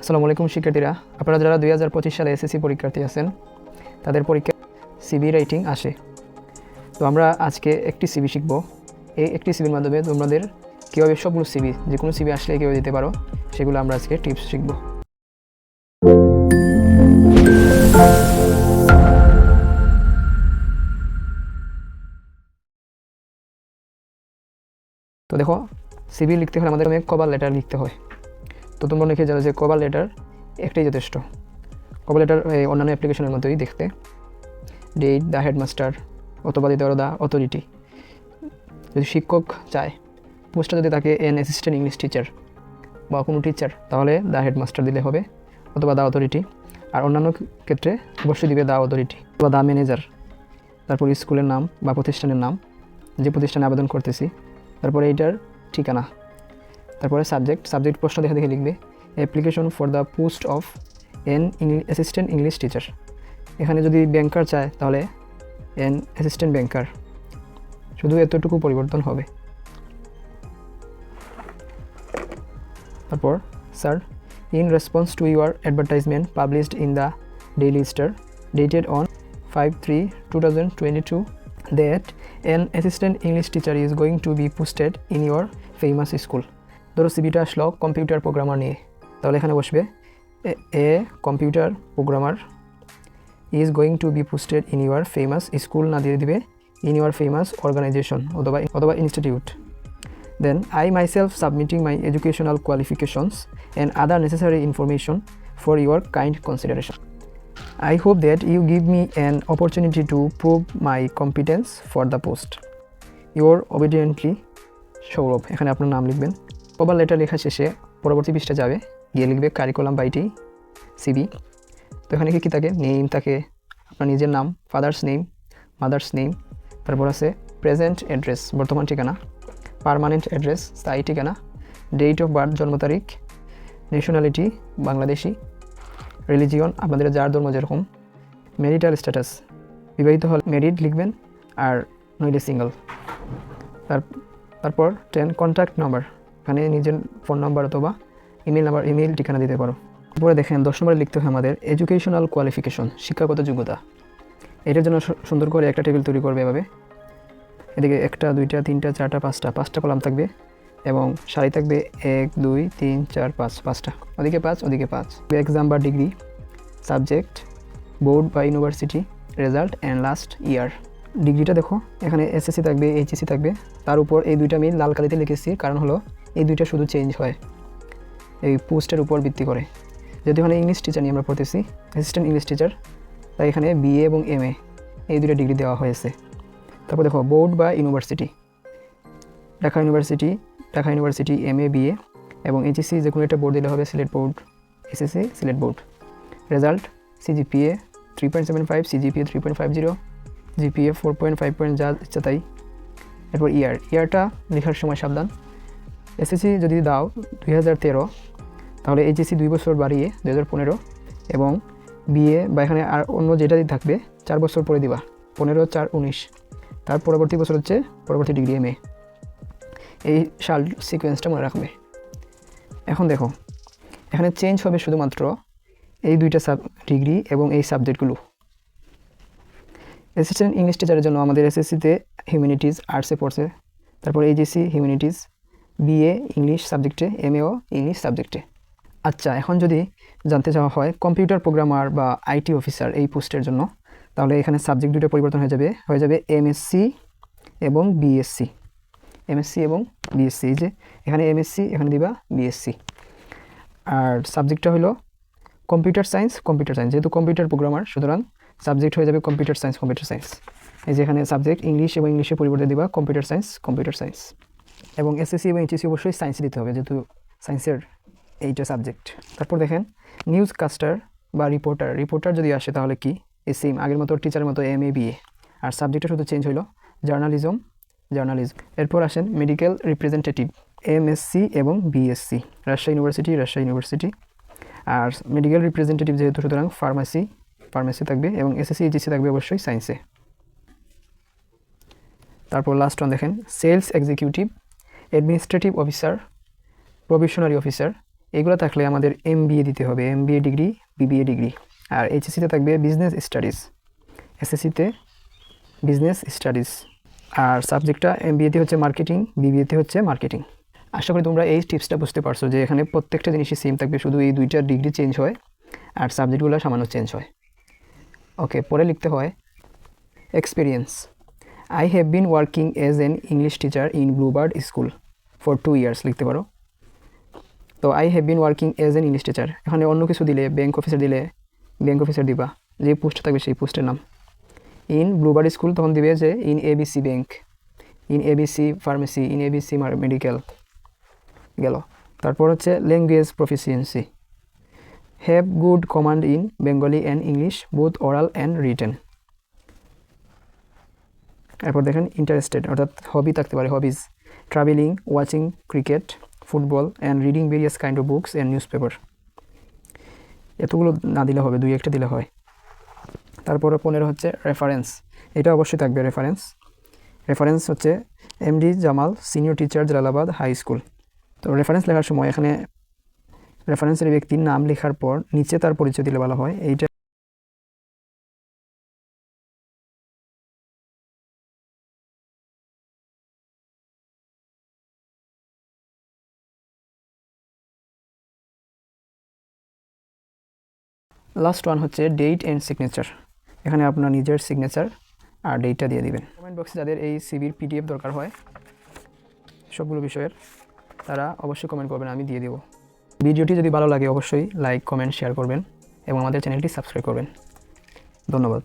আসসালামু আলাইকুম শিক্ষার্থীরা, আপনারা যারা 2025 সালে এসএসসি পরীক্ষার্থী আছেন তাদের পরীক্ষা সিভি রাইটিং আসে। তো আমরা আজকে একটি সিভি শিখব। এই একটি সিভির মাধ্যমে তোমাদের কীভাবে সবগুলো সিভি, যে কোনো সিভি আসলে কীভাবে দিতে পারো, সেগুলো আমরা আজকে টিপস শিখব। তো দেখো, সিভি লিখতে হলে আমাদের কভার লেটার লিখতে হয়। তো তোমরা লিখে যাবে যে কভার লেটার একটাই যথেষ্ট। কভার লেটার অন্যান্য অ্যাপ্লিকেশনের মতোই দেখতে, ডেট, দ্য হেডমাস্টার অথবা দিতে পারো দ্য অথরিটি। যদি শিক্ষক চায়, পোস্টটা যদি থাকে এন অ্যাসিস্ট্যান্ট ইংলিশ টিচার বা কোনো টিচার, তাহলে দ্য হেডমাস্টার দিলে হবে অথবা দ্য অথরিটি। আর অন্যান্য ক্ষেত্রে অবশ্যই দিবে দ্য অথরিটি বা দ্য ম্যানেজার। তারপর স্কুলের নাম বা প্রতিষ্ঠানের নাম, যে প্রতিষ্ঠানে আবেদন করতেছি, তারপরে এইটার ঠিকানা, তারপরে সাবজেক্ট প্রশ্ন দেখে দেখে লিখবে application for the post of N assistant English teacher. এখানে যদি ব্যাংকার চায় তাহলে এন অ্যাসিস্ট্যান্ট ব্যাংকার, শুধু এতটুকু পরিবর্তন হবে। তারপর sir, in response to your advertisement published in the daily star dated on 5/3/2022 that an assistant English teacher is going to be posted in your famous school. ধরো সিভিটা আসলো কম্পিউটার প্রোগ্রামার নিয়ে, তাহলে এখানে বসবে a computer programmer is going to be posted in your famous school, না দিয়ে দিবে in your famous organization অথবা institute. Then I myself submitting my educational qualifications and other necessary information for your kind consideration. I hope that you give me an opportunity to prove my competence for the post. Your obediently Sourav. এখানে আপনার নাম লিখবেন। Cover letter লেখা শেষে পরবর্তী পৃষ্ঠা যাবে, গিয়ে লিখবে কারিকুলাম বাইটি সিভি। তো এখানে কী থাকে, নেম থাকে, আপনার নিজের নাম, ফাদার্স নেম, মাদার্স নেম, তারপর আছে প্রেজেন্ট অ্যাড্রেস বর্তমান ঠিকানা, পার্মানেন্ট অ্যাড্রেস স্থায়ী ঠিকানা, ডেট অফ বার্থ জন্ম তারিখ, ন্যাশনালিটি বাংলাদেশি, রিলিজিয়ন আপনাদের যার ধর্ম যেরকম, ম্যারিটাল স্ট্যাটাস বিবাহিত হলে ম্যারিড লিখবেন, আর নইলে সিঙ্গল। তারপর 10 কন্ট্যাক্ট নাম্বার, এখানে নিজের ফোন নাম্বার অথবা ইমেল ঠিকানা দিতে পারো। তারপরে দেখেন 10 নম্বরে লিখতে হয় আমাদের এডুকেশনাল কোয়ালিফিকেশন, শিক্ষাগত যোগ্যতা। এটার জন্য সুন্দর করে একটা টেবিল তৈরি করবে এভাবে। এদিকে 1, 2, 3, 4, 5টা কলাম থাকবে এবং সারি থাকবে 1, 2, 3, 4, 5টা, ওদিকে 5 এক্সাম বা ডিগ্রি, সাবজেক্ট, বোর্ড বা university, result and last year. ডিগ্রিটা দেখো, এখানে এসএসসি থাকবে, এইচএসসি থাকবে, তার উপর এই দুইটা আমি লাল কালিতে লিখেছি, কারণ হলো এই দুইটা শুধু চেঞ্জ হয় এই পোস্টের উপর ভিত্তি করে। যেহেতু এখানে ইংলিশ টিচার নিয়ে আমরা পড়তেছি, অ্যাসিস্ট্যান্ট ইংলিশ টিচার, তাই এখানে বিএ এবং এমএ এই দুইটা ডিগ্রি দেওয়া হয়েছে। তারপর দেখো বোর্ড বা university, Dhaka university MA BA এবং এইচএসসি যে কোনো একটা বোর্ড দিলে হবে, Sylhet board, SSC Sylhet board. Result CGPA 3.75, CGPA 3.50, GPA 4.5 যা ইচ্ছা তাই। এরপর ইয়ারটা লেখার সময় সাবধান, এসএসসি যদি দাও 2013, তাহলে এইচএসসি 2 বছর বাড়িয়ে 2015, এবং বিএ বা এখানে আর অন্য যেটা থাকবে 4 বছর পরে দিবা, 15, 4, 19। তার পরবর্তী বছর হচ্ছে পরবর্তী ডিগ্রি এমএ। এই সাল সিকোয়েন্সটা মনে রাখবে। এখন দেখো, এখানে চেঞ্জ হবে শুধুমাত্র এই দুইটা ডিগ্রি এবং এই সাবজেক্টগুলো। অ্যাসিস্ট্যান্ট ইংলিশ টিচারের জন্য আমাদের এসএসসিতে হিউম্যানিটিজ আর্টসে পড়ছে, তারপর এইচএসসি হিউম্যানিটিজ, বিএ ইংলিশ সাবজেক্টে, এমএও ইংলিশ সাবজেক্টে। আচ্ছা, এখন যদি জানতে চাওয়া হয় কম্পিউটার প্রোগ্রামার বা আইটি অফিসার এই পোস্টের জন্য, তাহলে এখানে সাবজেক্ট দুটো পরিবর্তন হয়ে যাবে এমএসসি এবং বিএসসি। এই যে এখানে এমএসসি, এখানে দিবা বিএসসি। আর সাবজেক্টটা হলো কম্পিউটার সায়েন্স। যেহেতু কম্পিউটার প্রোগ্রামার, সুতরাং সাবজেক্ট হয়ে যাবে কম্পিউটার সায়েন্স। এই যে এখানে সাবজেক্ট ইংলিশ এবং ইংলিশের পরিবর্তে দিবা কম্পিউটার সায়েন্স। এবং এসএসসি এবং এইচএসসি অবশ্যই সায়েন্স দিতে হবে, যেহেতু সায়েন্সের এইটা সাবজেক্ট। তারপর দেখেন নিউজ কাস্টার বা রিপোর্টার যদি আসে তাহলে কি এই সেম আগের মতো টিচারের মতো এমএ বিএ, আর সাবজেক্টটা শুধু চেঞ্জ হলো জার্নালিজম। এরপর আসেন মেডিকেল রিপ্রেজেন্টেটিভ, এমএসসি এবং বিএসসি, রাজশাহী ইউনিভার্সিটি। আর মেডিকেল রিপ্রেজেন্টেটিভ যেহেতু, সুতরাং ফার্মাসি থাকবে, এবং এসএসসি এইচএসসি থাকবে অবশ্যই সায়েন্সে। তারপর লাস্ট ওয়ান দেখেন sales executive, administrative officer, probationary officer, এগুলো থাকলে আমাদের MBA দিতে হবে, MBA ডিগ্রি, BBA ডিগ্রি। আর HSCতে থাকবে বিজনেস স্টাডিজ, SSCতে বিজনেস স্টাডিজ। আর সাবজেক্টটা MBAতে হচ্ছে মার্কেটিং, BBAতে হচ্ছে মার্কেটিং। আশা করি তোমরা এই টিপসটা বুঝতে পারছো যে এখানে প্রত্যেকটা জিনিসই সেম থাকবে, শুধু এই 2টা ডিগ্রি চেঞ্জ হয় আর সাবজেক্টগুলো সামান্য চেঞ্জ হয়। ওকে, পরে লিখতে হয় experience. I have been working as an English teacher in Bluebird School for 2 years লিখতে পারো। তো I have been working as an English teacher, এখানে অন্য কিছু দিলে, ব্যাংক অফিসার দিলে ব্যাংক অফিসার দিবা, যে পোস্ট থাকবে সেই পোস্টের নাম। ইন ব্লুবার্ড স্কুল তখন দিবে যে in ABC bank, in ABC pharmacy, in ABC medical গেল। তারপর হচ্ছে language proficiency, have good command in Bengali and English both oral and written. এরপর দেখেন ইন্টারেস্টেড, অর্থাৎ হবি থাকতে পারে, hobbies, travelling, watching cricket, football and reading various kind of books and news paper. এতগুলো না দিলে হবে, 2-1টা দিলে হয়। তারপরে 15 হচ্ছে রেফারেন্স, এটা অবশ্যই থাকবে রেফারেন্স। রেফারেন্স হচ্ছে MD Jamal senior teacher Jalalabad high school. তো রেফারেন্স লেখার সময় এখানে রেফারেন্সের ব্যক্তির নাম লেখার পর নিচে তার পরিচয় দিলে ভালো হয়। এইটা লাস্ট ওয়ান হচ্ছে ডেট অ্যান্ড সিগনেচার, এখানে আপনার নিজের সিগনেচার আর ডেটটা দিয়ে দিবেন। কমেন্ট বক্সে যাদের এই সিভির PDF দরকার হয় সবগুলো বিষয়ের, তারা অবশ্যই কমেন্ট করবেন, আমি দিয়ে দেব। ভিডিওটি যদি ভালো লাগে অবশ্যই লাইক, কমেন্ট, শেয়ার করবেন এবং আমাদের চ্যানেলটি সাবস্ক্রাইব করবেন। ধন্যবাদ।